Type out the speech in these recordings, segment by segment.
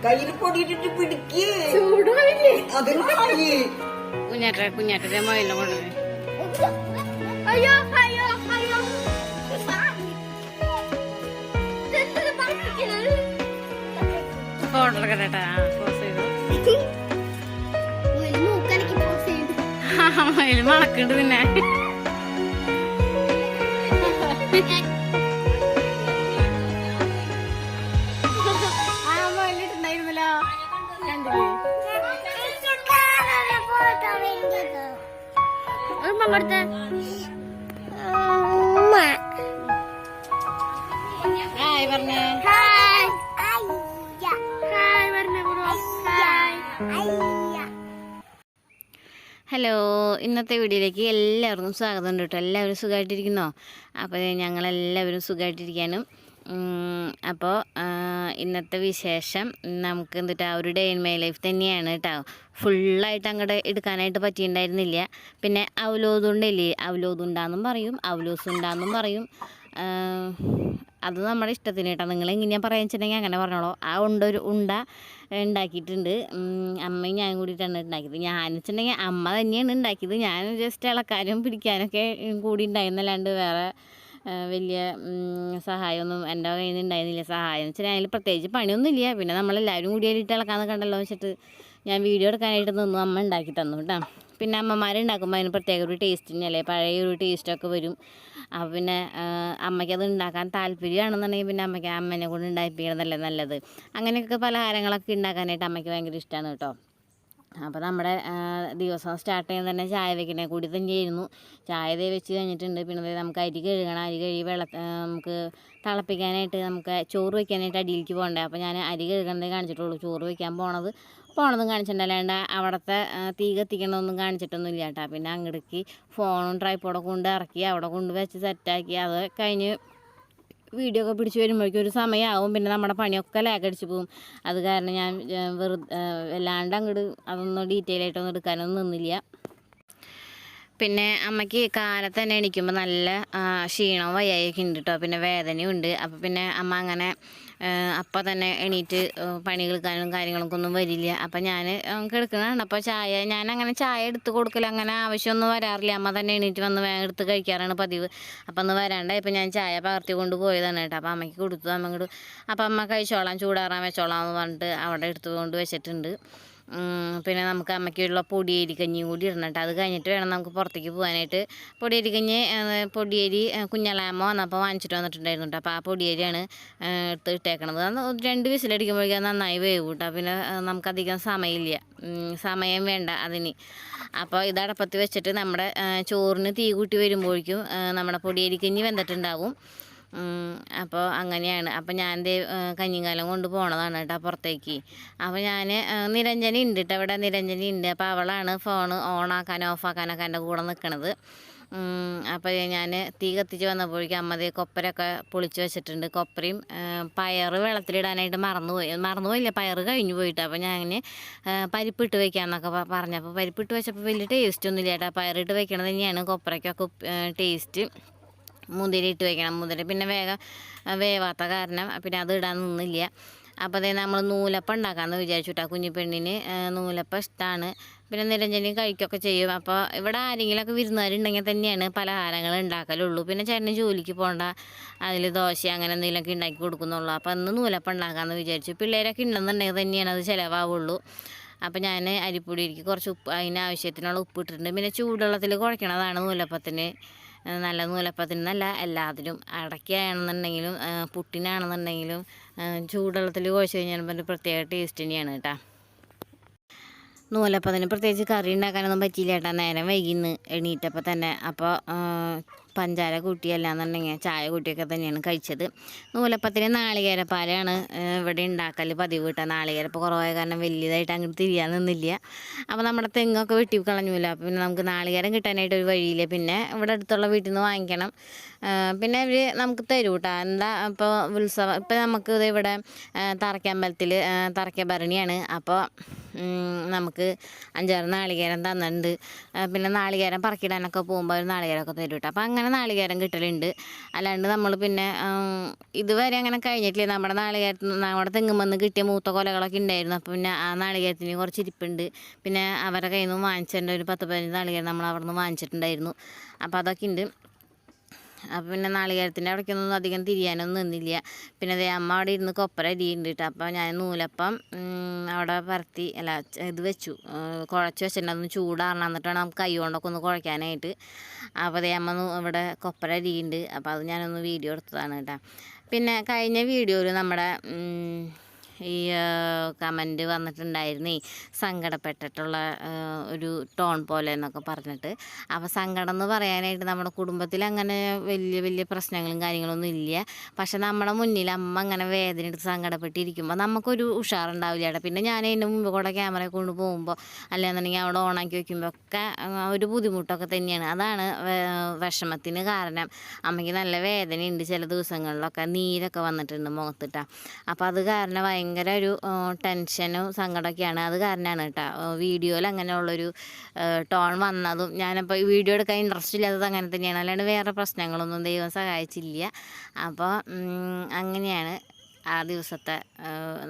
കയ്യിൽ പൊടിയിട്ടിട്ട് പിടിക്ക്. കുഞ്ഞാറ്റ മയിലും കൊണ്ടുവരും. ഫോട്ടോ എടുക്കട്ടെ. പോസ് ചെയ്തു. മയിൽ മണക്കുണ്ട് പിന്നെ. മയിലിട്ടുണ്ടായിരുന്നല്ലോ, കണ്ടില്ലേ? കൊടുത്ത ഹായ് പറഞ്ഞേ. ഹലോ, ഇന്നത്തെ വീഡിയോയിലേക്ക് എല്ലാവർക്കും സ്വാഗതം ഉണ്ട് കേട്ടോ. എല്ലാവരും സുഖമായിട്ടിരിക്കുന്നോ? അപ്പോൾ ഞങ്ങളെല്ലാവരും സുഖമായിട്ടിരിക്കാനും. അപ്പോൾ ഇന്നത്തെ വിശേഷം നമുക്ക് എന്നിട്ട് ഒരു ഡേ ഇൻ മൈ ലൈഫ് തന്നെയാണ് കേട്ടോ. ഫുള്ളായിട്ട് അങ്ങോട്ട് എടുക്കാനായിട്ട് പറ്റിയിട്ടുണ്ടായിരുന്നില്ല. പിന്നെ അവലോതുണ്ടല്ലേ, അവലോതുണ്ടാന്നും പറയും, അവലോസുണ്ടാന്നും പറയും. അത് നമ്മുടെ ഇഷ്ടത്തിന് കേട്ടോ. നിങ്ങൾ എങ്ങനെയാണ് പറയാൻ വെച്ചിട്ടുണ്ടെങ്കിൽ അങ്ങനെ പറഞ്ഞോളൂ. ആ ഉണ്ട ഉണ്ടാക്കിയിട്ടുണ്ട്. അമ്മയും ഞാനും കൂടിയിട്ടാണ് ഉണ്ടാക്കിയത്. ഞാൻ വെച്ചിട്ടുണ്ടെങ്കിൽ അമ്മ തന്നെയാണ് ഉണ്ടാക്കിയത്. ഞാൻ ജസ്റ്റ് ഇളക്കാനും പിടിക്കാനൊക്കെ കൂടി ഉണ്ടായിരുന്നല്ലാണ്ട് വേറെ വലിയ സഹായമൊന്നും എൻ്റെ കയ്യിൽ നിന്ന് ഉണ്ടായിരുന്നില്ല. സഹായം എന്ന് വെച്ചാൽ അതിൽ പ്രത്യേകിച്ച് പണിയൊന്നുമില്ല. പിന്നെ നമ്മളെല്ലാവരും കൂടി അതിലിട്ട് ഇളക്കാന്ന് കണ്ടല്ലോ വെച്ചിട്ട് ഞാൻ വീഡിയോ എടുക്കാനായിട്ട് നിന്നു. അമ്മ ഉണ്ടാക്കി തന്നു കേട്ടോ. പിന്നെ അമ്മമാരുണ്ടാക്കുമ്പോൾ അതിന് പ്രത്യേക ഒരു ടേസ്റ്റ് തന്നെയല്ലേ, പഴയ ഒരു ടേസ്റ്റൊക്കെ വരും. അപ്പോൾ പിന്നെ അമ്മയ്ക്കത് ഉണ്ടാക്കാൻ താല്പര്യമാണെന്നുണ്ടെങ്കിൽ പിന്നെ അമ്മേനെ കൊണ്ട് ഉണ്ടാക്കിപ്പിക്കണതല്ലേ നല്ലത്. അങ്ങനെയൊക്കെ പലഹാരങ്ങളൊക്കെ ഉണ്ടാക്കാനായിട്ട് അമ്മയ്ക്ക് ഭയങ്കര ഇഷ്ടമാണ് കേട്ടോ. അപ്പോൾ നമ്മുടെ ദിവസം സ്റ്റാർട്ട് ചെയ്യുന്നത് തന്നെ ചായ വെക്കണേ കൂടി തന്നെയായിരുന്നു. ചായ വെച്ച് കഴിഞ്ഞിട്ടുണ്ട്. പിന്നെ നമുക്ക് അരി കഴുകണം. അരി കഴുകി നമുക്ക് തിളപ്പിക്കാനായിട്ട് നമുക്ക് ചോറ് വയ്ക്കാനായിട്ട് അടിയിലേക്ക് പോകണ്ടേ. അപ്പോൾ ഞാൻ അരി കഴുകണതേ കാണിച്ചിട്ടുള്ളൂ. ചോറ് വയ്ക്കാൻ പോണതും കാണിച്ചിട്ടുണ്ടല്ലാണ്ട് അവിടുത്തെ തീ കത്തിക്കണമൊന്നും കാണിച്ചിട്ടൊന്നുമില്ല കേട്ടോ. പിന്നെ അങ്ങോട്ടേക്ക് ഫോണും ട്രൈപ്പോഡൊക്കെ കൊണ്ട് ഇറക്കി അവിടെ കൊണ്ട് വെച്ച് സെറ്റാക്കി അത് കഴിഞ്ഞ് വീഡിയോ ഒക്കെ പിടിച്ച് വരുമ്പോഴേക്കും ഒരു സമയമാവും. പിന്നെ നമ്മുടെ പണിയൊക്കെ ലാഗടിച്ച് പോകും. അത് കാരണം ഞാൻ വല്ലാണ്ട് അങ്ങോട്ട് അതൊന്നും ഡീറ്റെയിൽ ആയിട്ടൊന്നും എടുക്കാനൊന്നും നിന്നില്ല. പിന്നെ അമ്മയ്ക്ക് കാലത്ത് തന്നെ എണീക്കുമ്പോൾ നല്ല ക്ഷീണവും വയ്യായൊക്കെ ഉണ്ട് കേട്ടോ. പിന്നെ വേദനയും ഉണ്ട്. അപ്പോൾ പിന്നെ അമ്മ അങ്ങനെ അപ്പം തന്നെ എണീറ്റ് പണികൾക്കാനും കാര്യങ്ങളൊക്കെ ഒന്നും വരില്ല. അപ്പം ഞാൻ കിടക്കുന്നതാണ്. അപ്പോൾ ഞാൻ അങ്ങനെ ചായ എടുത്ത് കൊടുക്കൽ അങ്ങനെ ആവശ്യമൊന്നും വരാറില്ല. അമ്മ തന്നെ എണീറ്റ് വന്ന് വേഗം എടുത്ത് കഴിക്കാറാണ് പതിവ്. അപ്പം ഒന്ന് വരാണ്ടായി ഇപ്പം ഞാൻ ചായ പകർത്തി കൊണ്ട് പോയതാണ് കേട്ടോ. അപ്പോൾ അമ്മയ്ക്ക് കൊടുത്തു. അപ്പം അമ്മ കഴിച്ചോളാം, ചൂടാറാൻ വെച്ചോളാം എന്ന് പറഞ്ഞിട്ട് അവിടെ എടുത്തുകൊണ്ട് വെച്ചിട്ടുണ്ട്. പിന്നെ നമുക്ക് അമ്മയ്ക്കുള്ള പൊടിയരിക്കഞ്ഞിയും കൂടി ഇടണം കേട്ടോ. അത് കഴിഞ്ഞിട്ട് വേണം നമുക്ക് പുറത്തേക്ക് പോകാനായിട്ട്. പൊടിയരി കുഞ്ഞലാമ്മ വന്നപ്പോൾ വാങ്ങിച്ചിട്ട് വന്നിട്ടുണ്ടായിരുന്നു കേട്ടോ. അപ്പോൾ ആ പൊടിയരിയാണ് ഇട്ടേക്കണത്. 2 വിസിലടിക്കുമ്പോഴേക്കും നന്നായി വേവും കേട്ടോ. പിന്നെ നമുക്കധികം സമയം വേണ്ട അതിന്. അപ്പോൾ ഇത് അടപ്പത്ത് വെച്ചിട്ട് നമ്മുടെ ചോറിന് തീ കൂട്ടി വരുമ്പോഴേക്കും നമ്മുടെ പൊടിയരിക്കഞ്ഞി വെന്തിട്ടുണ്ടാവും. അപ്പോൾ അങ്ങനെയാണ്. അപ്പോൾ ഞാൻ കഞ്ഞിക്കാലം കൊണ്ട് പോണതാണ് കേട്ടോ പുറത്തേക്ക്. അപ്പോൾ ഞാൻ നിരഞ്ജനി ഉണ്ട് കേട്ടോ. ഇവിടെ നിരഞ്ജനി ഉണ്ട്. അപ്പോൾ അവളാണ് ഫോണ് ഓണാക്കാനും ഓഫാക്കാനൊക്കെ എൻ്റെ കൂടെ നിൽക്കണത്. അപ്പോൾ ഞാൻ തീ കത്തിച്ച് വന്നപ്പോഴേക്കും അമ്മതേ കൊപ്പരൊക്കെ പൊളിച്ച് വെച്ചിട്ടുണ്ട്. കൊപ്പരയും പയറ് വെള്ളത്തിലിടാനായിട്ട് മറന്നുപോയില്ല, പയറ് കഴിഞ്ഞു പോയിട്ട്. അപ്പോൾ ഞാൻ പരിപ്പിട്ട് വയ്ക്കാമെന്നൊക്കെ പറഞ്ഞപ്പോൾ പരിപ്പിട്ട് വെച്ചപ്പോൾ വലിയ ടേസ്റ്റൊന്നുമില്ല കേട്ടോ. പയറിട്ട് വയ്ക്കണത് തന്നെയാണ് കൊപ്പരയ്ക്കൊക്കെ ടേസ്റ്റ്. മുതിര ഇട്ട് വയ്ക്കണം. മുതിര പിന്നെ വേഗം വേവാത്ത കാരണം പിന്നെ അത് ഇടാൻ നിന്നില്ല. അപ്പോൾ അതേ നമ്മൾ നൂലപ്പം ഉണ്ടാക്കാമെന്ന് വിചാരിച്ചു കേട്ടോ. കുഞ്ഞിപ്പെണ്ണിന് നൂലപ്പം ഇഷ്ടമാണ്. പിന്നെ നിരഞ്ജനി കഴിക്കുകയൊക്കെ ചെയ്യും. അപ്പോൾ ഇവിടെ ആരെങ്കിലുമൊക്കെ വിരുന്നുകാരുണ്ടെങ്കിൽ തന്നെയാണ് പലഹാരങ്ങൾ ഉണ്ടാക്കലുള്ളൂ. പിന്നെ ചേട്ടന് ജോലിക്ക് പോകണ്ട, അതിൽ ദോശ അങ്ങനെ എന്തെങ്കിലുമൊക്കെ ഉണ്ടാക്കി കൊടുക്കുന്നുള്ളൂ. അപ്പോൾ അന്ന് നൂലപ്പം ഉണ്ടാക്കാമെന്ന് വിചാരിച്ചു. പിള്ളേരൊക്കെ ഉണ്ടെന്നുണ്ടെങ്കിൽ തന്നെയാണ് അത് ചിലവാവുള്ളൂ. അപ്പോൾ ഞാൻ അരിപ്പൊടിക്ക് കുറച്ച് ഉപ്പ്, അതിന് ആവശ്യത്തിനുള്ള ഉപ്പ് ഇട്ടിട്ടുണ്ട്. പിന്നെ ചൂടുവെള്ളത്തിൽ കുഴക്കണതാണ് നൂലപ്പത്തിന് നല്ല. നൂലപ്പത്തിന് നല്ല എല്ലാത്തിനും അടയ്ക്കാണെന്നുണ്ടെങ്കിലും പുട്ടിനാണെന്നുണ്ടെങ്കിലും ചൂടുവെള്ളത്തിൽ കുഴച്ച് കഴിഞ്ഞാൽ ഒരു പ്രത്യേക ടേസ്റ്റ് തന്നെയാണ് കേട്ടോ. നൂലപ്പത്തിന് പ്രത്യേകിച്ച് കറി ഉണ്ടാക്കാനൊന്നും പറ്റിയില്ല കേട്ടോ. നേരം വൈകിന്ന് എണീറ്റപ്പോൾ തന്നെ. അപ്പോൾ പഞ്ചാര കൂട്ടിയല്ലാന്നുണ്ടെങ്കിൽ ചായ കൂട്ടിയൊക്കെ തന്നെയാണ് കഴിച്ചത്. നൂലപ്പത്തിന് നാളികേരപ്പാലാണ് ഇവിടെ ഉണ്ടാക്കൽ പതിവ് കേട്ടോ. നാളികേരപ്പം കുറവായ കാരണം വലിയതായിട്ട് അങ്ങോട്ട് തിരിയാൻ നിന്നില്ല. അപ്പോൾ നമ്മുടെ തെങ്ങൊക്കെ വെട്ടി കളഞ്ഞില്ല. അപ്പോൾ പിന്നെ നമുക്ക് നാളികേരം കിട്ടാനായിട്ട് ഒരു വഴിയില്ല. പിന്നെ ഇവിടെ അടുത്തുള്ള വീട്ടിൽ നിന്ന് വാങ്ങിക്കണം. പിന്നെ ഇവർ നമുക്ക് തരും കേട്ടോ. എന്താ ഇപ്പോൾ ഉത്സവം, ഇപ്പോൾ നമുക്ക് ഇവിടെ തറയ്ക്കമ്പലത്തിൽ തറയ്ക്ക ഭരണിയാണ്. അപ്പോൾ നമുക്ക് 5-6 നാളികേരം തന്നിട്ടുണ്ട്. പിന്നെ നാളികേരം പറക്കിടാനൊക്കെ പോകുമ്പോൾ ഒരു നാളികേരമൊക്കെ തരും കേട്ടോ. അപ്പോൾ അങ്ങനെ നാളികേരം കിട്ടലുണ്ട്. അല്ലാണ്ട് നമ്മൾ പിന്നെ ഇതുവരെ അങ്ങനെ കഴിഞ്ഞിട്ടില്ല. നമ്മുടെ തെങ്ങുമെന്ന് കിട്ടിയ മൂത്ത കൊലകളൊക്കെ ഉണ്ടായിരുന്നു. അപ്പോൾ പിന്നെ ആ നാളികേരത്തിന് കുറച്ച് ഇരിപ്പുണ്ട്. പിന്നെ അവരുടെ കയ്യിൽ നിന്ന് വാങ്ങിച്ചിട്ടുണ്ട്. ഒരു 10-15 നാളികേരം നമ്മൾ അവിടെ നിന്ന് വാങ്ങിച്ചിട്ടുണ്ടായിരുന്നു. അപ്പോൾ അതൊക്കെ ഉണ്ട്. അപ്പോൾ പിന്നെ നാളികേരത്തിൻ്റെ അവിടേക്കൊന്നും അധികം തിരിയാനൊന്നും നിന്നില്ല. പിന്നെ അതേ അമ്മ അവിടെ ഇരുന്ന് കൊപ്പര അരിയുണ്ട് കേട്ടോ. അപ്പോൾ ഞാൻ നൂലപ്പം അവിടെ പരത്തി ഇത് വെച്ചു, കുഴച്ച് വെച്ചിട്ടുണ്ട്. അതൊന്ന് ചൂടാറണം, എന്നിട്ട് വേണം നമുക്ക് കൈ കൊണ്ടൊക്കെ ഒന്ന് കുഴയ്ക്കാനായിട്ട്. അപ്പോൾ അതേ അമ്മ ഇവിടെ കൊപ്പര അരിയുണ്ട്. അപ്പോൾ അത് ഞാനൊന്ന് വീഡിയോ എടുത്തതാണ് കേട്ടോ. പിന്നെ കഴിഞ്ഞ വീഡിയോയിൽ നമ്മുടെ ഈ കമൻറ്റ് വന്നിട്ടുണ്ടായിരുന്നേ, സങ്കടപ്പെട്ടിട്ടുള്ള ഒരു ടോൺ പോലെ എന്നൊക്കെ പറഞ്ഞിട്ട്. അപ്പോൾ സങ്കടം എന്ന് പറയാനായിട്ട് നമ്മുടെ കുടുംബത്തിൽ അങ്ങനെ വലിയ പ്രശ്നങ്ങളും കാര്യങ്ങളൊന്നും ഇല്ല. പക്ഷെ നമ്മുടെ മുന്നിൽ അമ്മ അങ്ങനെ വേദന എടുത്ത് സങ്കടപ്പെട്ടിരിക്കുമ്പോൾ നമുക്കൊരു ഉഷാറുണ്ടാവില്ല കേട്ടോ. പിന്നെ ഞാൻ അതിൻ്റെ മുമ്പ് കൂടെ ക്യാമറ കൊണ്ട് പോകുമ്പോൾ അല്ലാന്നുണ്ടെങ്കിൽ അവിടെ ഓണാക്കി വയ്ക്കുമ്പോൾ ഒക്കെ ഒരു ബുദ്ധിമുട്ടൊക്കെ തന്നെയാണ്. അതാണ് വിഷമത്തിന് കാരണം. അമ്മയ്ക്ക് നല്ല വേദനയുണ്ട്, ചില ദിവസങ്ങളിലൊക്കെ നീരൊക്കെ വന്നിട്ടുണ്ട് മുഖത്തിട്ടാ. അപ്പോൾ അത് കാരണം ഭയങ്കര ഒരു ടെൻഷനും സങ്കടമൊക്കെയാണ്. അത് കാരണമാണ് കേട്ടോ വീഡിയോയിൽ അങ്ങനെയുള്ളൊരു ടോൺ വന്നതും. ഞാനപ്പോൾ ഈ വീഡിയോ എടുക്കാൻ ഇൻട്രസ്റ്റ് ഇല്ലാത്തത് അങ്ങനെ തന്നെയാണ്. അല്ലാണ്ട് വേറെ പ്രശ്നങ്ങളൊന്നും ദൈവം സഹായിച്ചില്ല. അപ്പോൾ അങ്ങനെയാണ് ആ ദിവസത്തെ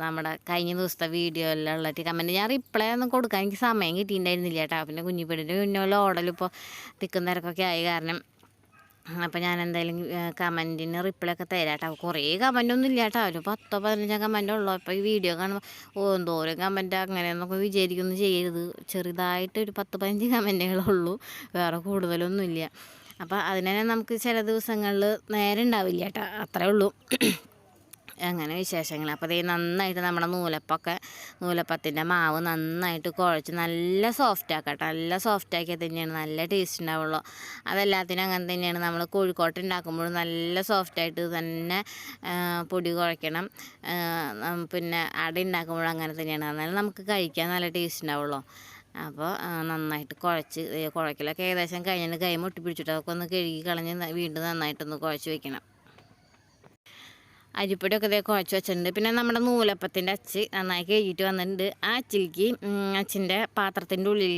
നമ്മുടെ കഴിഞ്ഞ ദിവസത്തെ വീഡിയോയിലുള്ള കമൻറ്റ്. ഞാൻ റിപ്ലൈ ഒന്നും കൊടുക്കാൻ എനിക്ക് സമയം കിട്ടിയിട്ടുണ്ടായിരുന്നില്ല കേട്ടോ. പിന്നെ കുഞ്ഞിപ്പെടിൻ്റെ മുന്നോളം ഓടലിപ്പോൾ തിക്കും തിരക്കൊക്കെ ആയി കാരണം. അപ്പോൾ ഞാൻ എന്തായാലും കമൻറ്റിന് റിപ്ലൈ ഒക്കെ തരാം കേട്ടോ. കുറേ കമൻറ്റൊന്നും ഇല്ല കേട്ടോ, ഒരു 10-15 കമൻറ്റേ ഉള്ളൂ. അപ്പോൾ ഈ വീഡിയോ കാണുമ്പോൾ എന്തോരം കമൻറ്റ് അങ്ങനെയെന്നൊക്കെ വിചാരിക്കൊന്നും ചെയ്യരുത്. ചെറുതായിട്ട് ഒരു 10-15 കമൻറ്റുകളുള്ളൂ, വേറെ കൂടുതലൊന്നുമില്ല. അപ്പോൾ അതിനെ നമുക്ക് ചില ദിവസങ്ങളിൽ നേരം ഉണ്ടാവില്ല കേട്ടോ, അത്രേ ഉള്ളൂ. അങ്ങനെ വിശേഷങ്ങൾ. അപ്പോൾ അതേ നന്നായിട്ട് നമ്മുടെ നൂലപ്പത്തിൻ്റെ മാവ് നന്നായിട്ട് കുഴച്ച് നല്ല സോഫ്റ്റാക്കട്ടെ. നല്ല സോഫ്റ്റാക്കിയാൽ തന്നെയാണ് നല്ല ടേസ്റ്റ് ഉണ്ടാവുള്ളൂ. അതെല്ലാത്തിനും അങ്ങനെ തന്നെയാണ്. നമ്മൾ കോഴിക്കോട്ട് ഉണ്ടാക്കുമ്പോഴും നല്ല സോഫ്റ്റായിട്ട് തന്നെ പൊടി കുഴയ്ക്കണം. പിന്നെ അട ഉണ്ടാക്കുമ്പോഴും അങ്ങനെ തന്നെയാണ്. എന്നാലും നമുക്ക് കഴിക്കാൻ നല്ല ടേസ്റ്റ് ഉണ്ടാവുള്ളൂ. അപ്പോൾ നന്നായിട്ട് കുഴക്കലൊക്കെ ഏകദേശം കഴിഞ്ഞിട്ട് കൈ മുട്ടിപ്പിടിച്ചിട്ട് അതൊക്കെ ഒന്ന് കഴുകി കളഞ്ഞ് വീണ്ടും നന്നായിട്ടൊന്ന് കുഴച്ച് വയ്ക്കണം. അരിപ്പൊടിയൊക്കെ ഇതേ കുഴച്ച് വെച്ചിട്ടുണ്ട്. പിന്നെ നമ്മുടെ നൂലപ്പത്തിൻ്റെ അച്ച് നന്നായി കഴുകിയിട്ട് വന്നിട്ടുണ്ട്. ആ അച്ചിലേക്ക് അച്ചിൻ്റെ പാത്രത്തിൻ്റെ ഉള്ളിൽ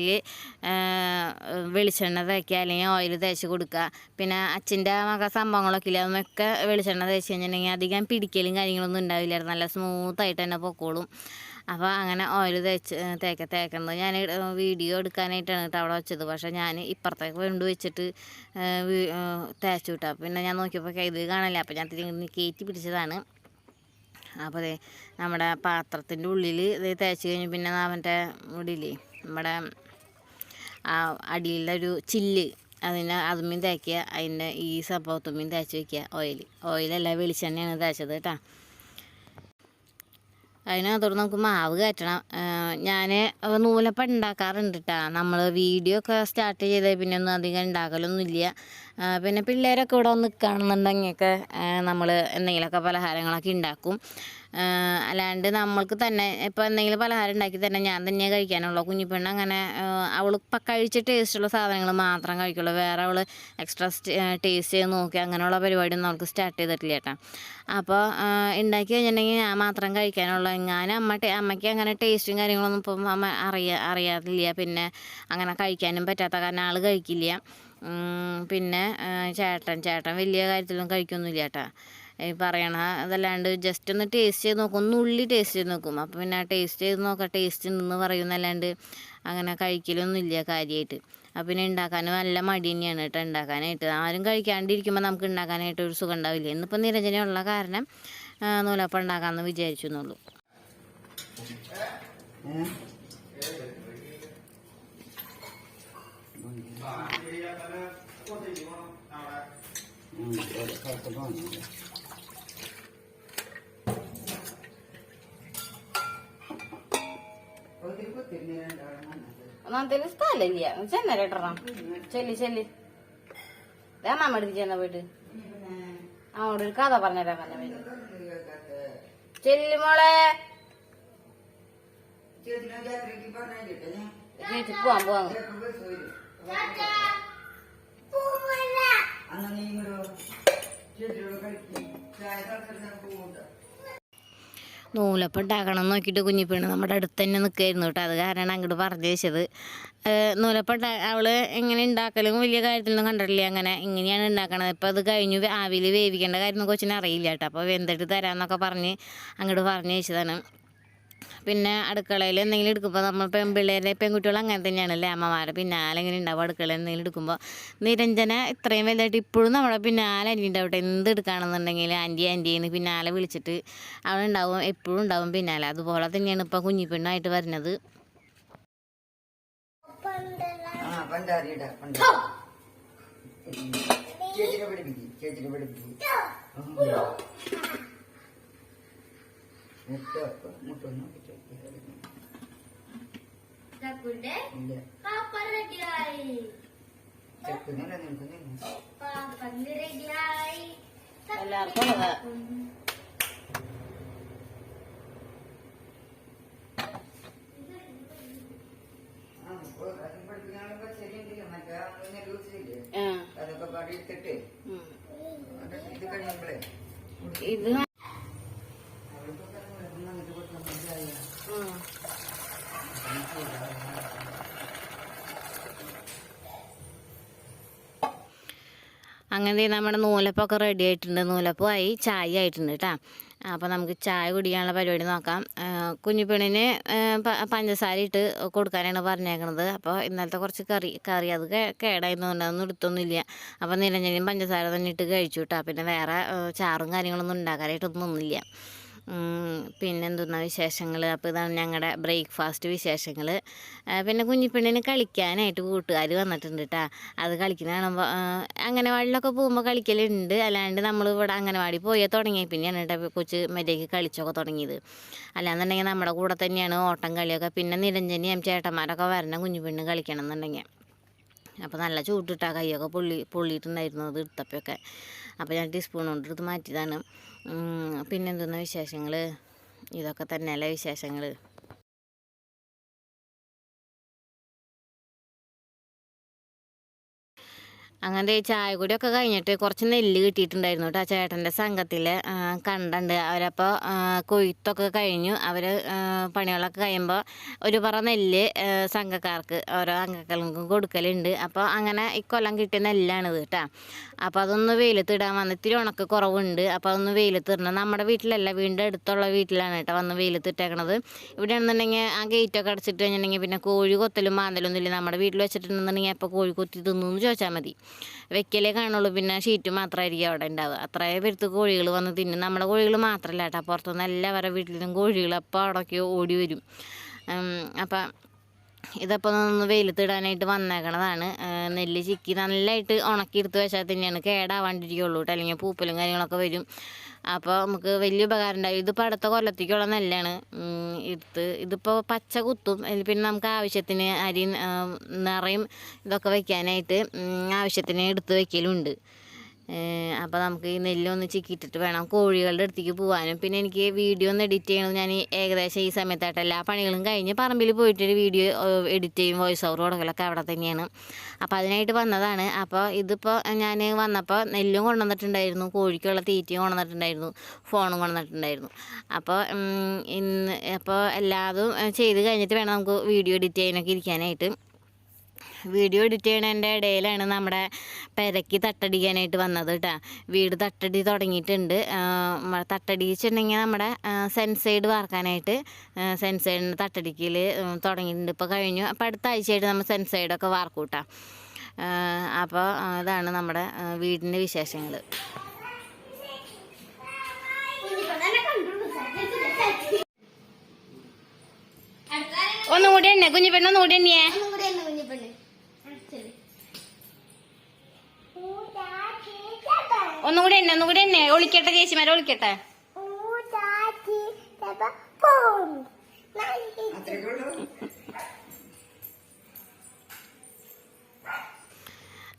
വെളിച്ചെണ്ണ തേക്കുക, അല്ലെങ്കിൽ ഓയിൽ തേച്ച് കൊടുക്കുക. പിന്നെ അച്ചിൻ്റെ സംഭവങ്ങളൊക്കെ ഇല്ല, അതൊക്കെ വെളിച്ചെണ്ണ തേച്ച് കഴിഞ്ഞിട്ടുണ്ടെങ്കിൽ അധികം പിടിക്കലും കാര്യങ്ങളൊന്നും ഉണ്ടാവില്ല, നല്ല സ്മൂത്തായിട്ട് തന്നെ പൊക്കോളും. അപ്പോൾ അങ്ങനെ ഓയിൽ തേക്കുന്നത് ഞാൻ വീഡിയോ എടുക്കാനായിട്ടാണ് കേട്ടോ അവിടെ വെച്ചത്. പക്ഷേ ഞാൻ ഇപ്പുറത്തേക്ക് കൊണ്ട് വെച്ചിട്ട് തേച്ചു കിട്ടാം. പിന്നെ ഞാൻ നോക്കിയപ്പോൾ ഇത് കാണില്ല, അപ്പോൾ ഞാൻ കയറ്റി പിടിച്ചതാണ്. അപ്പോൾ അതെ നമ്മുടെ പാത്രത്തിൻ്റെ ഉള്ളിൽ ഇത് തേച്ച് കഴിഞ്ഞ് പിന്നെ മറ്റേ ഇടില്ലേ നമ്മുടെ അടിയിലൊരു ചില്ല്, അതുമ്മീൻ തേക്കുക. അതിൻ്റെ ഈ സംഭവത്തുമ്മീൻ തേച്ച് വയ്ക്കുക. ഓയിലല്ല വെളിച്ചെണ്ണയാണ് തേച്ചത് കേട്ടോ. അതിനകത്തോട് നമുക്ക് മാവ് കയറ്റണം. ഞാൻ നൂലപ്പം ഉണ്ടാക്കാറുണ്ട് കേട്ടോ. നമ്മൾ വീഡിയോ ഒക്കെ സ്റ്റാർട്ട് ചെയ്ത് പിന്നെ ഒന്നും അധികം ഉണ്ടാക്കലൊന്നുമില്ല. പിന്നെ പിള്ളേരൊക്കെ ഇവിടെ വന്ന് നിൽക്കുകയാണെന്നുണ്ടെങ്കിലൊക്കെ നമ്മൾ എന്തെങ്കിലുമൊക്കെ പലഹാരങ്ങളൊക്കെ ഉണ്ടാക്കും. അല്ലാണ്ട് നമ്മൾക്ക് തന്നെ ഇപ്പോൾ എന്തെങ്കിലും പലഹാരം ഉണ്ടാക്കി തന്നെ ഞാൻ തന്നെ കഴിക്കാനുള്ളൂ. കുഞ്ഞിപ്പെണ്ണ് അങ്ങനെ അവൾ ഇപ്പം കഴിച്ച ടേസ്റ്റുള്ള സാധനങ്ങൾ മാത്രം കഴിക്കുള്ളൂ. വേറെ അവൾ എക്സ്ട്രാ ടേസ്റ്റ് ചെയ്ത് നോക്കി അങ്ങനെയുള്ള പരിപാടിയൊന്നും അവൾക്ക് സ്റ്റാർട്ട് ചെയ്തിട്ടില്ല കേട്ടോ. അപ്പോൾ ഉണ്ടാക്കി കഴിഞ്ഞിട്ടുണ്ടെങ്കിൽ ഞാൻ മാത്രം കഴിക്കാനുള്ളൂ. അമ്മയ്ക്ക് അങ്ങനെ ടേസ്റ്റും കാര്യങ്ങളൊന്നും ഇപ്പം അമ്മ അറിയാതില്ല. പിന്നെ അങ്ങനെ കഴിക്കാനും പറ്റാത്ത കാരണം ആൾ കഴിക്കില്ല. പിന്നെ ചേട്ടൻ വലിയ കാര്യത്തിലൊന്നും കഴിക്കൊന്നുമില്ല കേട്ടോ. ഈ പറയണ അതല്ലാണ്ട് ജസ്റ്റ് ഒന്ന് ടേസ്റ്റ് ചെയ്ത് നോക്കും, ഉള്ളി ടേസ്റ്റ് ചെയ്ത് നോക്കും. അപ്പോൾ പിന്നെ ടേസ്റ്റ് ചെയ്ത് നോക്കാം, ടേസ്റ്റ് ഉണ്ടെന്ന് പറയുന്നല്ലാണ്ട് അങ്ങനെ കഴിക്കലൊന്നുമില്ല കാര്യമായിട്ട്. അപ്പോൾ പിന്നെ ഉണ്ടാക്കാനും നല്ല മടി തന്നെയാണ് കേട്ടോ ഉണ്ടാക്കാനായിട്ട്. ആരും കഴിക്കാണ്ടിരിക്കുമ്പോൾ നമുക്ക് ഉണ്ടാക്കാനായിട്ട് ഒരു സുഖം ഉണ്ടാവില്ല. ഇന്നിപ്പോൾ നിരഞ്ജനയുള്ള കാരണം നൂലപ്പം ഉണ്ടാക്കാമെന്ന് വിചാരിച്ചു എന്നുള്ളൂ. ഒന്നാമത്തെ സ്ഥലമില്ല, ചെന്നേരട്ടാ ചെല്ലി അമ്മ എടുത്ത് ചെന്ന പോയിട്ട് അങ്ങോട്ട് ഒരു കഥ പറഞ്ഞുതരാൻ പറഞ്ഞ ചെല്ലി മോളെ പോവാൻ നൂലപ്പം ഉണ്ടാക്കണം എന്ന് നോക്കിയിട്ട് കുഞ്ഞിപ്പെണ്ണ് നമ്മുടെ അടുത്ത് തന്നെ നിൽക്കുമായിരുന്നു കേട്ടോ. അത് കാരണമാണ് അങ്ങോട്ട് പറഞ്ഞു വെച്ചത്. നൂലപ്പം അവൾ എങ്ങനെ ഉണ്ടാക്കലും വലിയ കാര്യത്തിലൊന്നും കണ്ടിട്ടില്ല. അങ്ങനെ ഇങ്ങനെയാണ് ഉണ്ടാക്കണത്. ഇപ്പോൾ അത് കഴിഞ്ഞു ആവിയിൽ വേവിക്കേണ്ട കാര്യമൊന്നും കൊച്ചിന് അറിയില്ല കേട്ടോ. അപ്പോൾ വെന്തിട്ട് തരാമെന്നൊക്കെ പറഞ്ഞ് അങ്ങോട്ട് പറഞ്ഞു വെച്ചതാണ്. പിന്നെ അടുക്കളയിൽ എന്തെങ്കിലും എടുക്കുമ്പോൾ നമ്മൾ പെൺപിള്ളേരെ പെൺകുട്ടികൾ അങ്ങനെ തന്നെയാണല്ലേ, അമ്മമാരെ പിന്നാലെ ഇങ്ങനെ ഉണ്ടാവും. അടുക്കളയിൽ എന്തെങ്കിലും എടുക്കുമ്പോൾ നിരഞ്ജന ഇത്രയും വലുതായിട്ട് ഇപ്പോഴും നമ്മുടെ പിന്നാലെ ആൻറ്റി ഉണ്ടാവട്ടെ. എന്ത് എടുക്കുകയാണെന്നുണ്ടെങ്കിൽ ആൻറ്റിന്ന് പിന്നാലെ വിളിച്ചിട്ട് അവളുണ്ടാവും, എപ്പോഴും ഉണ്ടാവും പിന്നാലെ. അതുപോലെ തന്നെയാണ് ഇപ്പോൾ കുഞ്ഞിപ്പെണ്ണായിട്ട് വരുന്നത്. എല്ലാവർക്കും ഇത് അങ്ങനെ നമ്മുടെ നൂലപ്പമൊക്കെ റെഡി ആയിട്ടുണ്ട്. നൂലപ്പമായി ചായ ആയിട്ടുണ്ട് കേട്ടോ. അപ്പോൾ നമുക്ക് ചായ കുടിക്കാനുള്ള പരിപാടി നോക്കാം. കുഞ്ഞിപ്പെണ്ണിന് പഞ്ചസാര ഇട്ട് കൊടുക്കാനാണ് പറഞ്ഞേക്കണത്. അപ്പോൾ ഇന്നലത്തെ കുറച്ച് കറി അത് കേടായിരുന്നുകൊണ്ട് അതൊന്നും എടുത്തൊന്നുമില്ല. അപ്പോൾ നിരഞ്ജനും പഞ്ചസാര തന്നെ ഇട്ട് കഴിച്ചു കേട്ടോ. പിന്നെ വേറെ ചാറും കാര്യങ്ങളൊന്നും ഉണ്ടാക്കാനായിട്ടൊന്നും ഒന്നുമില്ല. പിന്നെന്തുന്ന വിശേഷങ്ങൾ. അപ്പോൾ ഇതാണ് ഞങ്ങളുടെ ബ്രേക്ക്ഫാസ്റ്റ് വിശേഷങ്ങൾ. പിന്നെ കുഞ്ഞിപ്പെണ്ണിന് കളിക്കാനായിട്ട് കൂട്ടുകാർ വന്നിട്ടുണ്ട് കേട്ടോ. അത് കളിക്കുന്ന കാണുമ്പോൾ അംഗനവാടിയിലൊക്കെ പോകുമ്പോൾ കളിക്കലുണ്ട്. അല്ലാണ്ട് നമ്മൾ ഇവിടെ അംഗനവാടി പോയാൽ തുടങ്ങി പിന്നെയാണ് കേട്ടോ കൊച്ച് മര്യാദയ്ക്ക് കളിച്ചൊക്കെ തുടങ്ങിയത്. അല്ലാന്നുണ്ടെങ്കിൽ നമ്മുടെ കൂടെ തന്നെയാണ് ഓട്ടം കളിയൊക്കെ. പിന്നെ നിരഞ്ജനിയും ചേട്ടന്മാരൊക്കെ വരണം കുഞ്ഞിപ്പെണ്ണ് കളിക്കണം എന്നുണ്ടെങ്കിൽ. അപ്പോൾ നല്ല ചൂട്ടിട്ടാ കൈയൊക്കെ പൊള്ളിയിട്ടുണ്ടായിരുന്നു അത് എടുത്തപ്പോഴൊക്കെ. അപ്പോൾ ഞാൻ ടീസ്പൂൺ കൊണ്ട് എടുത്ത് മാറ്റിയതാണ്. പിന്നെന്തുന്ന വിശേഷങ്ങൾ. ഇതൊക്കെ തന്നെയല്ലേ വിശേഷങ്ങൾ. അങ്ങനത്തെ ചായ കൂടിയൊക്കെ കഴിഞ്ഞിട്ട് കുറച്ച് നെല്ല് കിട്ടിയിട്ടുണ്ടായിരുന്നു കേട്ടോ. ചേട്ടൻ്റെ സംഘത്തിൽ കണ്ടുണ്ട്. അവരപ്പോൾ കൊയ്ത്തൊക്കെ കഴിഞ്ഞു. അവർ പണികളൊക്കെ കഴിയുമ്പോൾ ഒരു പറ നെല്ല് സംഘക്കാർക്ക് ഓരോ അംഗങ്ങൾക്കും കൊടുക്കലുണ്ട്. അപ്പോൾ അങ്ങനെ ഇക്കൊല്ലം കിട്ടിയ നെല്ലാണിത് കേട്ടോ. അപ്പോൾ അതൊന്ന് വെയിലത്തിടാൻ വന്ന് ഇത്തിരി ഉണക്ക് കുറവുണ്ട്. അപ്പോൾ അതൊന്ന് വെയിലത്തിടണം. നമ്മുടെ വീട്ടിലല്ല, വീടിൻ്റെ അടുത്തുള്ള വീട്ടിലാണ് കേട്ടോ വന്ന് വെയിലത്തിട്ടേക്കണത്. ഇവിടെ ആണെന്നുണ്ടെങ്കിൽ ആ ഗേറ്റൊക്കെ അടച്ചിട്ട് കഴിഞ്ഞിട്ടുണ്ടെങ്കിൽ പിന്നെ കോഴി കൊത്തലും മാന്തലൊന്നും ഇല്ല. നമ്മുടെ വീട്ടിൽ വെച്ചിട്ടുണ്ടെന്നുണ്ടെങ്കിൽ അപ്പോൾ കോഴി കൊത്തി തിന്നു എന്ന് ചോദിച്ചാൽ മതി. വെക്കലേ കാണുള്ളൂ. പിന്നെ ഷീറ്റ് മാത്രമായിരിക്കും അവിടെ ഉണ്ടാവുക. അത്രയും പേർക്ക് കോഴികൾ വന്ന് തിന്നും. നമ്മുടെ കോഴികൾ മാത്രമല്ല കേട്ടോ, പുറത്തുനിന്ന് എല്ലാവരുടെ വീട്ടിലും കോഴികൾ അപ്പോൾ അവിടേക്ക് ഓടി വരും. അപ്പം ഇതപ്പോൾ ഒന്ന് വെയിലത്തിടാനായിട്ട് വന്നേക്കണതാണ്. നെല്ല് ചിക്കി നല്ലതായിട്ട് ഉണക്കിയെടുത്ത് വെച്ചാൽ തന്നെയാണ് കേടാവാണ്ടിരിക്കുള്ളൂ കേട്ടോ. അല്ലെങ്കിൽ പൂപ്പലും കാര്യങ്ങളൊക്കെ വരും. അപ്പോൾ നമുക്ക് വലിയ ഉപകാരം ഉണ്ടാവും. ഇതിപ്പോൾ അടുത്ത കൊല്ലത്തേക്കുള്ള നെല്ലാണ് ഇതിപ്പോൾ പച്ച കുത്തും. പിന്നെ നമുക്ക് ആവശ്യത്തിന് അരി നിറയും ഇതൊക്കെ വയ്ക്കാനായിട്ട് ആവശ്യത്തിന് എടുത്ത് വയ്ക്കലുണ്ട്. അപ്പോൾ നമുക്ക് ഈ നെല്ലൊന്ന് ചിക്കിയിട്ടിട്ട് വേണം കോഴികളുടെ അടുത്തേക്ക് പോകാനും. പിന്നെ എനിക്ക് വീഡിയോ ഒന്ന് എഡിറ്റ് ചെയ്യണം. ഞാൻ ഏകദേശം ഈ സമയത്തായിട്ട് എല്ലാ പണികളും കഴിഞ്ഞ് പറമ്പിൽ പോയിട്ടൊരു വീഡിയോ എഡിറ്റ് ചെയ്യും, വോയിസ് ഓവർ കൊടുക്കലൊക്കെ അവിടെ തന്നെയാണ്. അപ്പോൾ അതിനായിട്ട് വന്നതാണ്. അപ്പോൾ ഇതിപ്പോൾ ഞാൻ വന്നപ്പോൾ നെല്ലും കൊണ്ടുവന്നിട്ടുണ്ടായിരുന്നു, കോഴിക്കുള്ള തീറ്റയും കൊണ്ടുവന്നിട്ടുണ്ടായിരുന്നു, ഫോണും കൊണ്ടുവന്നിട്ടുണ്ടായിരുന്നു. അപ്പോൾ എല്ലാതും ചെയ്ത് കഴിഞ്ഞിട്ട് വേണം നമുക്ക് വീഡിയോ എഡിറ്റ് ചെയ്യാനൊക്കെ ഇരിക്കാനായിട്ട്. വീഡിയോ എഡിറ്റ് ചെയ്യണതിൻ്റെ ഇടയിലാണ് നമ്മുടെ പെരയ്ക്ക് തട്ടടിക്കാനായിട്ട് വന്നത് കേട്ടോ. വീട് തട്ടടി തുടങ്ങിയിട്ടുണ്ട്. തട്ടടിച്ചിട്ടുണ്ടെങ്കിൽ നമ്മുടെ സെൻസൈഡ് വാർക്കാനായിട്ട് സെൻസൈഡിൻ്റെ തട്ടടിക്കൽ തുടങ്ങിയിട്ടുണ്ട്. ഇപ്പോൾ കഴിഞ്ഞു. അപ്പോൾ അടുത്ത ആഴ്ചയായിട്ട് നമ്മൾ സെൻസൈഡൊക്കെ വാർക്കും കേട്ടോ. അപ്പോൾ അതാണ് നമ്മുടെ വീടിൻ്റെ വിശേഷങ്ങൾ. ഒന്നുകൂടി തന്നെ കുഞ്ഞിപ്പെണ്ണ്, ഒന്നുകൂടി തന്നെയേ ഒന്നുകൂടി തന്നെ ഒളിക്കട്ടെ. ചേച്ചിമാരെ ഒളിക്കട്ടെ.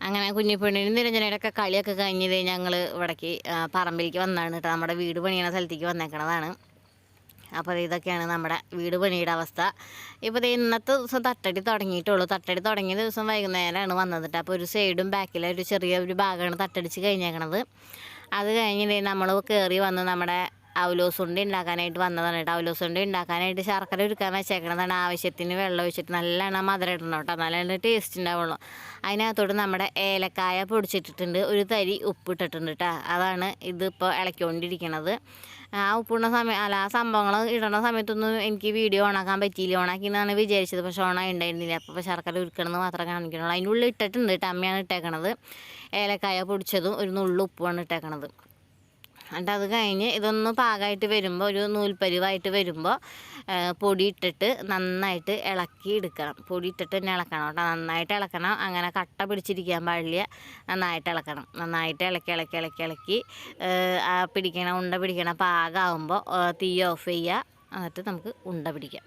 അങ്ങനെ കുഞ്ഞിപ്പെണ്ണിനും നിരഞ്ജനയുടെയൊക്കെ കളിയൊക്കെ കഴിഞ്ഞത് ഞങ്ങൾ ഇവിടേക്ക് പറമ്പിലേക്ക് വന്നതാണ് കേട്ടോ. നമ്മുടെ വീട് പണിയണ സ്ഥലത്തേക്ക് വന്നേക്കണതാണ്. അപ്പോൾ ഇതൊക്കെയാണ് നമ്മുടെ വീട് പണിയുടെ അവസ്ഥ. ഇപ്പോൾ ഇന്നത്തെ ദിവസം തട്ടടി തുടങ്ങിയിട്ടുള്ളൂ. തട്ടടി തുടങ്ങിയ ദിവസം വൈകുന്നേരമാണ് വന്നത് കേട്ടോ. അപ്പോൾ ഒരു സൈഡും ബാക്കിലെ ഒരു ചെറിയ ഒരു ഭാഗമാണ് തട്ടടിച്ച് കഴിഞ്ഞേക്കണത്. അത് കഴിഞ്ഞ് നമ്മൾ കയറി വന്ന് നമ്മുടെ അവലോസ് ഉണ്ട ഉണ്ടാക്കാനായിട്ട് വന്നതാണ് കേട്ടോ. അവലോസ് ഉണ്ട ഉണ്ടാക്കാനായിട്ട് ശർക്കര ഉരുക്കാൻ വെച്ചേക്കണതാണ്. ആവശ്യത്തിന് വെള്ളം ഒഴിച്ചിട്ട് നല്ലോണം മധുരം ഇടണം കേട്ടോ, നല്ല ടേസ്റ്റ് ഉണ്ടാവുള്ളൂ. അതിനകത്തോട്ട് നമ്മുടെ ഏലക്കായ പൊടിച്ചിട്ടിട്ടുണ്ട്, ഒരു തരി ഉപ്പിട്ടിട്ടുണ്ട് കേട്ടോ. അതാണ് ഇതിപ്പോൾ ഇളക്കിക്കൊണ്ടിരിക്കണത്. ആ ഉപ്പിടുന്ന സമയം ആ സംഭവങ്ങൾ ഇടുന്ന സമയത്തൊന്നും എനിക്ക് വീഡിയോ ഓണാക്കാൻ പറ്റിയില്ല. ഓണാക്കിയെന്നാണ് വിചാരിച്ചത്, പക്ഷേ ഓണായി ഉണ്ടായിരുന്നില്ല. അപ്പോൾ ശർക്കര ഉരുക്കണമെന്ന് മാത്രമേ കാണിക്കണുള്ളൂ. അതിൻ്റെ ഉള്ളിൽ ഇട്ടിട്ടുണ്ട് കേട്ടോ, അമ്മയാണ് ഇട്ടേക്കണത്. ഏലക്കായ പൊടിച്ചതും ഒരു നുള്ളു ഉപ്പുമാണ് ഇട്ടേക്കണത്. എന്നിട്ട് അത് കഴിഞ്ഞ് ഇതൊന്ന് പാകമായിട്ട് വരുമ്പോൾ, ഒരു നൂൽപ്പരുവായിട്ട് വരുമ്പോൾ പൊടി ഇട്ടിട്ട് നന്നായിട്ട് ഇളക്കി എടുക്കണം. പൊടി ഇട്ടിട്ട് തന്നെ ഇളക്കണം കേട്ടോ, നന്നായിട്ട് ഇളക്കണം. അങ്ങനെ കട്ട പിടിച്ചിരിക്കാൻ പാടില്ല, നന്നായിട്ട് ഇളക്കണം. നന്നായിട്ട് ഇളക്കി ഉണ്ട പിടിക്കണ പാകമാകുമ്പോൾ തീ ഓഫ് ചെയ്യുക. എന്നിട്ട് നമുക്ക് ഉണ്ട പിടിക്കാം.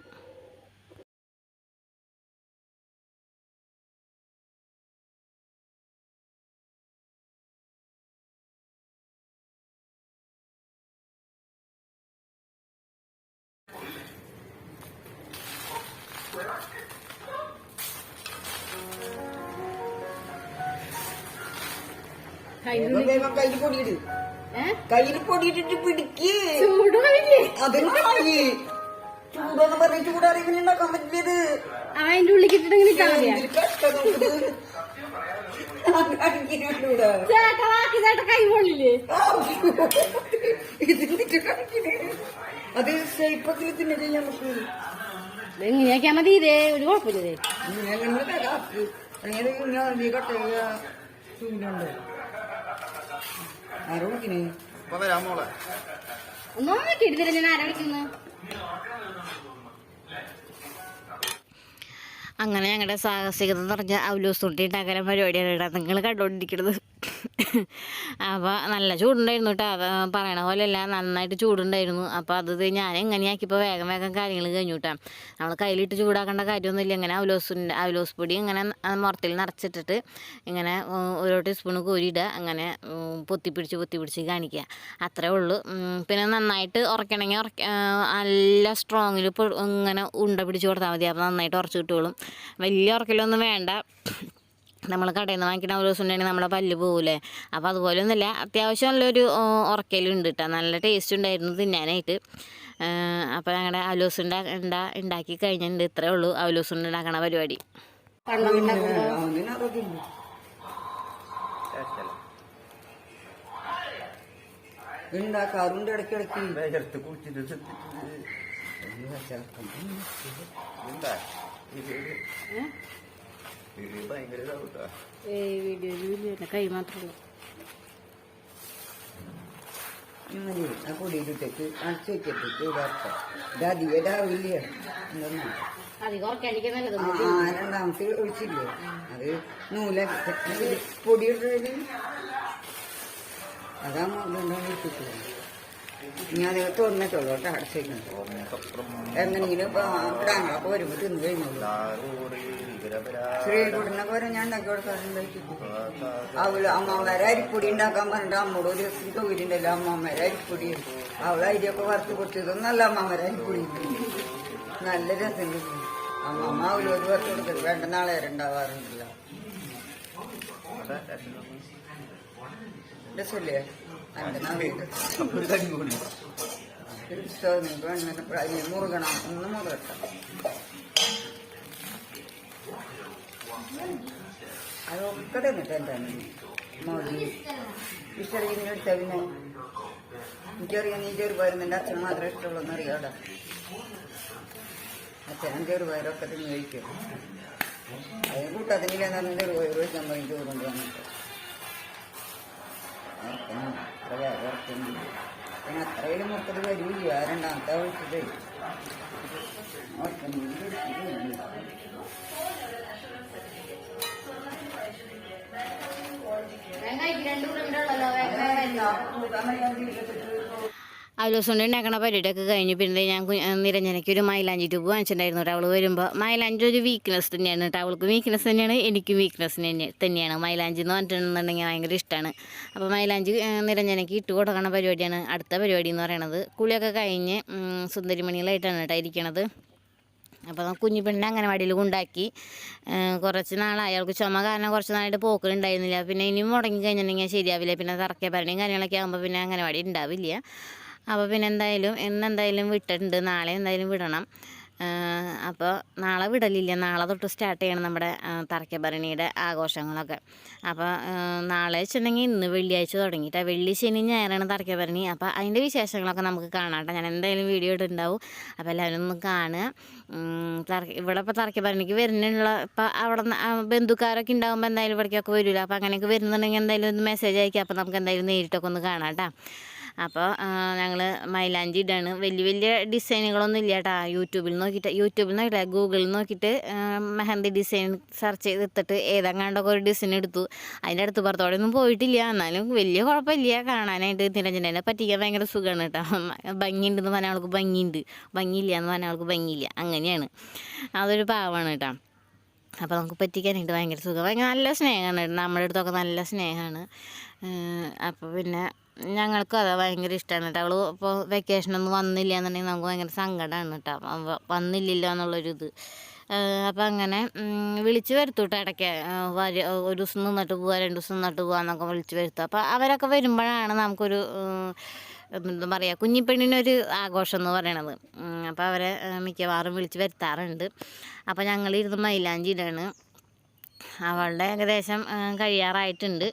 കയ്യിൽ പൊടിയിട്ടിട്ട് പിടിക്ക്. അതെന്താ ചൂടെന്ന് പറഞ്ഞ ചൂടറിവിന് ഉണ്ടാക്കാൻ പറ്റിയത്. അതിന്റെ ഉള്ളിൽ കിട്ടിട്ട് കൈ പൊള്ളില്ലേ? അത് ഷേപ്പൊക്കെ തിന്നെ ചെയ്യാൻ പറ്റൂ. എങ്ങനെയാക്കിയാ മതി, ഇതേ ഒരു കുഴപ്പമില്ലേ? ചൂടുണ്ട് ആരോ വിളിക്കണേ. ഒന്നും നോക്കിയിട്ട് ഞാൻ ആരാ വിളിക്കുന്നു? അങ്ങനെ ഞങ്ങളുടെ സാഹസികത എന്ന് പറഞ്ഞാൽ അവലൂസ് ഉണ്ടി ഉണ്ടാക്കാൻ പരിപാടിയാണ് കേട്ടോ നിങ്ങൾ കണ്ടുകൊണ്ടിരിക്കുന്നത്. അപ്പോൾ നല്ല ചൂടുണ്ടായിരുന്നു കേട്ടോ, പറയണ പോലെയല്ല, നന്നായിട്ട് ചൂടുണ്ടായിരുന്നു. അപ്പോൾ അത് ഞാൻ എങ്ങനെയാക്കിയപ്പോൾ വേഗം കാര്യങ്ങൾ കഴിഞ്ഞു കേട്ടോ. നമ്മൾ കയ്യിലിട്ട് ചൂടാക്കേണ്ട കാര്യമൊന്നുമില്ല. ഇങ്ങനെ അവലോസ് പൊടി ഇങ്ങനെ മുറത്തിൽ നിറച്ചിട്ടിട്ട് ഇങ്ങനെ ഓരോ ടീസ്പൂണ് കോരിയിടുക, അങ്ങനെ പൊത്തിപ്പിടിച്ച് കാണിക്കുക, അത്രേ ഉള്ളൂ. പിന്നെ നന്നായിട്ട് ഉറക്കണമെങ്കിൽ നല്ല സ്ട്രോങ്ങിൽ ഇങ്ങനെ ഉണ്ട പിടിച്ച് കൊടുത്താൽ മതി. അപ്പോൾ നന്നായിട്ട് ഉറച്ച് കിട്ടുകയുള്ളൂ. വലിയ ഉറക്കലൊന്നും വേണ്ട. നമ്മൾ കടയിൽ നിന്ന് വാങ്ങിക്കുന്ന അവലോസ് ഉണ്ടെങ്കിൽ നമ്മളെ പല്ല് പോകില്ലേ, അപ്പോൾ അതുപോലെയൊന്നുമില്ല. അത്യാവശ്യം നല്ലൊരു ഉറക്കലുണ്ട് കേട്ടോ, നല്ല ടേസ്റ്റ് ഉണ്ടായിരുന്നു തിന്നാനായിട്ട്. അപ്പോൾ ഞങ്ങളുടെ അവലോസ് ഉണ്ടാക്കി കഴിഞ്ഞിട്ടുണ്ട്. ഇത്രേ ഉള്ളൂ അവലോസ് ഉണ്ടാക്കണ പരിപാടി. ഉണ്ടാക്കാറുണ്ട് ഇടയ്ക്കിടയ്ക്ക്. കൈ മാത്രമേ ആ പൊടിയിലിട്ടേക്ക് അടച്ചു വെച്ചിട്ട് ഇതാക്കാം. ഇത് അധികം ഇതാവില്ല. രണ്ടാമത്തെ ഒഴിച്ചില്ലേ, അത് നൂല പൊടിയിട്ടത് അതാകുമ്പോൾ ഇട്ടിട്ടില്ല. ഇനി അത് തുറന്നിട്ടുള്ളൂ കേട്ടോ, അടച്ചേക്കണം. എങ്ങനെയെങ്കിലും ഇടാങ്ങളൊക്കെ വരുമ്പോൾ തിന്നു കഴിഞ്ഞോളൂ. ശ്രീകുട്ടനൊക്കെ വരെ ഞാൻ ഉണ്ടാക്കി കൊടുക്കാറുണ്ട്. അമ്മമാരെ അരിപ്പൊടി ഉണ്ടാക്കാൻ പറഞ്ഞിട്ട് അമ്മോട് ഒരു തൊഴിലുണ്ടല്ലോ, അമ്മമാരെ അരിപ്പൊടി. അവളെ അരിയൊക്കെ വറുത്ത് കൊടുത്തതും നല്ല അമ്മമാരെ അരിപ്പൊടി നല്ല രസമുണ്ട്. അമ്മമ്മ അവലോട് വറുത്ത് കൊടുത്തത് 2 നാളെ ഉണ്ടാവാറുണ്ടല്ലോ. രസല്ലേ? മുറുകണം, ഒന്ന് മുറുകട്ടെ. അതൊക്കെ തന്നിട്ട് എന്താണ് മോദി ഇഷ്ടം എടുത്ത. പിന്നെ എനിക്കറിയാം നീ ചെറുപയറുന്നതിൻ്റെ അച്ഛന് മാത്രമേ ഇഷ്ടമുള്ളൂ എന്നറിയാവിടെ. അച്ഛനും ചെറുപയറൊക്കെ തിന്ന് കഴിക്കും. അതിന് കൂട്ടത്തിനില്ലെന്ന് പറഞ്ഞാൽ ചെറുപയർ വെച്ചാൽ പറയും ചോറുകൊണ്ട് വന്നിട്ട് പിന്നെ അത്രയിലും മുട്ടത് വരില്ല. രണ്ടാമത്തെ ഒഴിച്ചത് അവലോസ് കൊണ്ട് ഉണ്ടാക്കണ പരിപാടിയൊക്കെ കഴിഞ്ഞു. പിന്നെ ഞാൻ നിരഞ്ജനയ്ക്ക് ഒരു മൈലാഞ്ചി ട്യൂബ് വാങ്ങിച്ചിട്ടുണ്ടായിരുന്നു കേട്ടോ. അവൾ വരുമ്പോൾ മൈലാഞ്ചി ഒരു വീക്ക്നെസ് തന്നെയാണ് കേട്ടോ. അവൾക്ക് വീക്ക്നെസ് തന്നെയാണ്, എനിക്കും വീക്ക്നെസ് തന്നെയാണ്. മൈലാഞ്ചി എന്ന് പറഞ്ഞിട്ടുണ്ടെന്നുണ്ടെങ്കിൽ ഭയങ്കര ഇഷ്ടമാണ്. അപ്പോൾ മൈലാഞ്ചി നിരഞ്ജനയ്ക്ക് ഇട്ട് കൊടുക്കണ പരിപാടിയാണ് അടുത്ത പരിപാടി എന്ന് പറയണത്. കുളിയൊക്കെ കഴിഞ്ഞ് സുന്ദരിമണികളായിട്ടാണ് കേട്ടോ ഇരിക്കണത്. അപ്പോൾ കുഞ്ഞു പെണ്ണിനെ അംഗനവാടിയിൽ കൊണ്ടാക്കി. കുറച്ച് നാളായി അവൾക്ക് ചുമ കാരണം കുറച്ച് നാളായിട്ട് പോക്കുണ്ടായിരുന്നില്ല. പിന്നെ ഇനിയും മുടങ്ങി കഴിഞ്ഞിട്ടുണ്ടെങ്കിൽ ശരിയാവില്ല. പിന്നെ തറക്കെ ഭരണിയും കാര്യങ്ങളൊക്കെ ആകുമ്പോൾ പിന്നെ അംഗനവാടി ഉണ്ടാവില്ല. അപ്പോൾ പിന്നെ എന്തായാലും ഇന്നെന്തായാലും വിട്ടിട്ടുണ്ട്, നാളെ എന്തായാലും വിടണം. അപ്പോൾ നാളെ വിടലില്ല, നാളെ തൊട്ട് സ്റ്റാർട്ട് ചെയ്യണം നമ്മുടെ തറക്കഭരണിയുടെ ആഘോഷങ്ങളൊക്കെ. അപ്പോൾ നാളെ വെച്ചിട്ടുണ്ടെങ്കിൽ ഇന്ന് വെള്ളിയാഴ്ച തുടങ്ങിയിട്ട് വെള്ളി ശനി ഞായറാണ് തറക്കഭരണി. അപ്പോൾ അതിൻ്റെ വിശേഷങ്ങളൊക്കെ നമുക്ക് കാണാം കേട്ടോ. ഞാൻ എന്തായാലും വീഡിയോ ഇട്ടുണ്ടാവും, അപ്പോൾ എല്ലാവരും ഒന്ന് കാണുക. ഇവിടെ ഇപ്പോൾ തറക്കഭരണിക്ക് വരുന്നുള്ള ഇപ്പോൾ അവിടെ ബന്ധുക്കാരൊക്കെ ഉണ്ടാകുമ്പോൾ എന്തായാലും ഇവിടേക്കൊക്കെ വരില്ല. അപ്പോൾ അങ്ങനെയൊക്കെ വരുന്നുണ്ടെങ്കിൽ എന്തായാലും ഒന്ന് മെസ്സേജ് അയക്കുക, അപ്പോൾ നമുക്ക് എന്തായാലും നേരിട്ടൊക്കെ ഒന്ന് കാണാം കേട്ടോ. അപ്പോൾ ഞങ്ങൾ മൈലാഞ്ചി ഇടാണ്. വലിയ ഡിസൈനുകളൊന്നും ഇല്ല കേട്ടോ. യൂട്യൂബിൽ നോക്കിയിട്ട് ഗൂഗിളിൽ നോക്കിയിട്ട് മെഹന്തി ഡിസൈൻ സെർച്ച് ചെയ്തിട്ട് ഏതെങ്ങാണ്ടൊക്കെ ഒരു ഡിസൈൻ എടുത്തു. അതിൻ്റെ അടുത്ത് പുറത്തോടെ ഒന്നും പോയിട്ടില്ല, എന്നാലും വലിയ കുഴപ്പമില്ല കാണാനായിട്ട്. നിരഞ്ജനെ പറ്റിക്കാൻ ഭയങ്കര സുഖമാണ് കേട്ടോ. ഭംഗിയുണ്ടെന്ന് പറഞ്ഞാൽ ആൾക്ക് ഭംഗിയുണ്ട്, ഭംഗിയില്ല എന്ന് പറഞ്ഞാൽ ആൾക്ക് ഭംഗിയില്ല, അങ്ങനെയാണ്. അതൊരു പാവമാണ് കേട്ടോ. അപ്പോൾ നമുക്ക് പറ്റിക്കാനായിട്ട് ഭയങ്കര സുഖം, ഭയങ്കര നല്ല സ്നേഹമാണ് നമ്മുടെ അടുത്തൊക്കെ, നല്ല സ്നേഹമാണ്. അപ്പോൾ പിന്നെ ഞങ്ങൾക്കും അതാ ഭയങ്കര ഇഷ്ടമാണ് കേട്ടോ. അവൾ ഇപ്പോൾ വെക്കേഷനൊന്നും വന്നില്ല എന്നുണ്ടെങ്കിൽ നമുക്ക് ഭയങ്കര സങ്കടമാണ് കേട്ടോ, വന്നില്ലല്ലോ എന്നുള്ളൊരിത്. അപ്പോൾ അങ്ങനെ വിളിച്ച് വരുത്തു കേട്ടോ ഇടയ്ക്ക്. ഒരു ദിവസം നിന്നിട്ട് പോവുക, 2 ദിവസം നിന്നിട്ട് പോകാമെന്നൊക്കെ വിളിച്ച് വരുത്തുക. അപ്പോൾ അവരൊക്കെ വരുമ്പോഴാണ് നമുക്കൊരു എന്താ പറയുക, കുഞ്ഞിപ്പെണ്ണിനൊരു ആഘോഷം എന്ന് പറയണത്. അപ്പോൾ അവരെ മിക്കവാറും വിളിച്ച് വരുത്താറുണ്ട്. അപ്പോൾ ഞങ്ങളിരുന്ന് മൈലാഞ്ചി ഇടാണ്. അവളുടെ ഏകദേശം കഴിയാറായിട്ടുണ്ട്.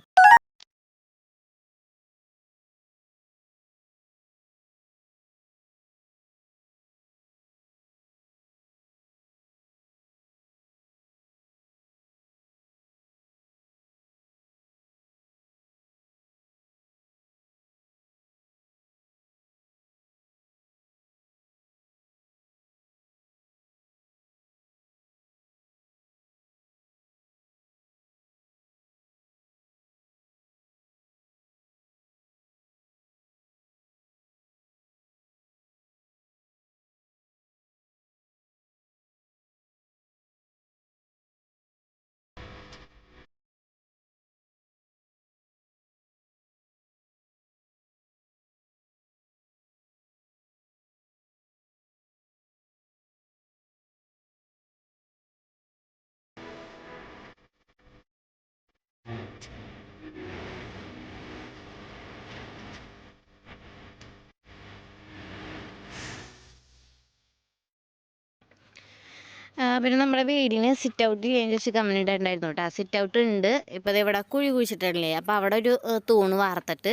പിന്നെ നമ്മുടെ വീടിന് സിറ്റ് ഔട്ട് ചെയ്യാൻ വെച്ച് കമ്മ്യൂണിറ്റി ഉണ്ടായിരുന്നു കേട്ടോ. സിറ്റ് ഔട്ട് ഉണ്ട്. ഇപ്പോൾ അത് ഇവിടെ കുഴി കുഴിച്ചിട്ടില്ലേ, അപ്പോൾ അവിടെ ഒരു തൂണ് വാർത്തിട്ട്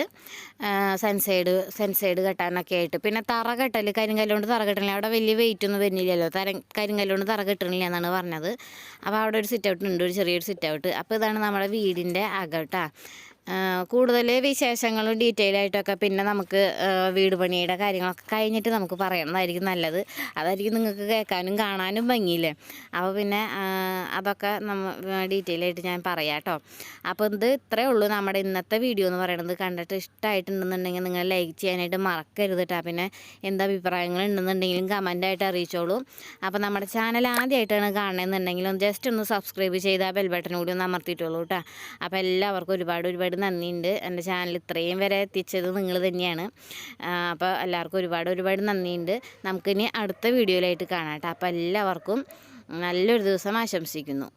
സെൻസൈഡ് കെട്ടാനൊക്കെ ആയിട്ട്, പിന്നെ തറ കെട്ടൽ കരിങ്കല്ലുകൊണ്ട് തറ കെട്ടണില്ല, അവിടെ വലിയ വെയിറ്റ് ഒന്നും വരുന്നില്ലല്ലോ, കരിങ്കല്ലുകൊണ്ട് തറ കെട്ടണില്ല എന്നാണ് പറഞ്ഞത്. അപ്പോൾ അവിടെ ഒരു സിറ്റ് ഔട്ട് ഉണ്ട്, ഒരു ചെറിയൊരു സിറ്റ് ഔട്ട്. അപ്പോൾ ഇതാണ് നമ്മുടെ വീടിൻ്റെ അകം കേട്ടോ. കൂടുതൽ വിശേഷങ്ങളും ഡീറ്റെയിൽ ആയിട്ടൊക്കെ പിന്നെ നമുക്ക് വീട് പണിയുടെ കാര്യങ്ങളൊക്കെ കഴിഞ്ഞിട്ട് നമുക്ക് പറയണതായിരിക്കും നല്ലത്. അതായിരിക്കും നിങ്ങൾക്ക് കേൾക്കാനും കാണാനും ഭംഗിയില്ലേ. അപ്പോൾ പിന്നെ അതൊക്കെ ഡീറ്റെയിൽ ആയിട്ട് ഞാൻ പറയാം കേട്ടോ. അപ്പോൾ ഇത് ഇത്രയേ ഉള്ളൂ നമ്മുടെ ഇന്നത്തെ വീഡിയോ എന്ന് പറയുന്നത്. കണ്ടിട്ട് ഇഷ്ടമായിട്ടുണ്ടെന്നുണ്ടെങ്കിൽ നിങ്ങൾ ലൈക്ക് ചെയ്യാനായിട്ട് മറക്കരുത് കേട്ടോ. പിന്നെ എന്താ അഭിപ്രായങ്ങൾ ഉണ്ടെന്നുണ്ടെങ്കിലും കമൻ്റായിട്ട് അറിയിച്ചോളൂ. അപ്പോൾ നമ്മുടെ ചാനൽ ആദ്യമായിട്ടാണ് കാണണമെന്നുണ്ടെങ്കിലും ജസ്റ്റ് ഒന്ന് സബ്സ്ക്രൈബ് ചെയ്താൽ ബെൽ ബട്ടൺ കൂടി ഒന്ന് അമർത്തിയിട്ടുള്ളൂ കേട്ടോ. അപ്പോൾ എല്ലാവർക്കും ഒരുപാട് നന്ദിയുണ്ട്. എൻ്റെ ചാനൽ ഇത്രയും വരെ എത്തിച്ചത് നിങ്ങൾ തന്നെയാണ്. അപ്പോൾ എല്ലാവർക്കും ഒരുപാട് നന്ദിയുണ്ട്. നമുക്കിനി അടുത്ത വീഡിയോയിലായിട്ട് കാണാം കേട്ടോ. അപ്പോൾ എല്ലാവർക്കും നല്ലൊരു ദിവസം ആശംസിക്കുന്നു.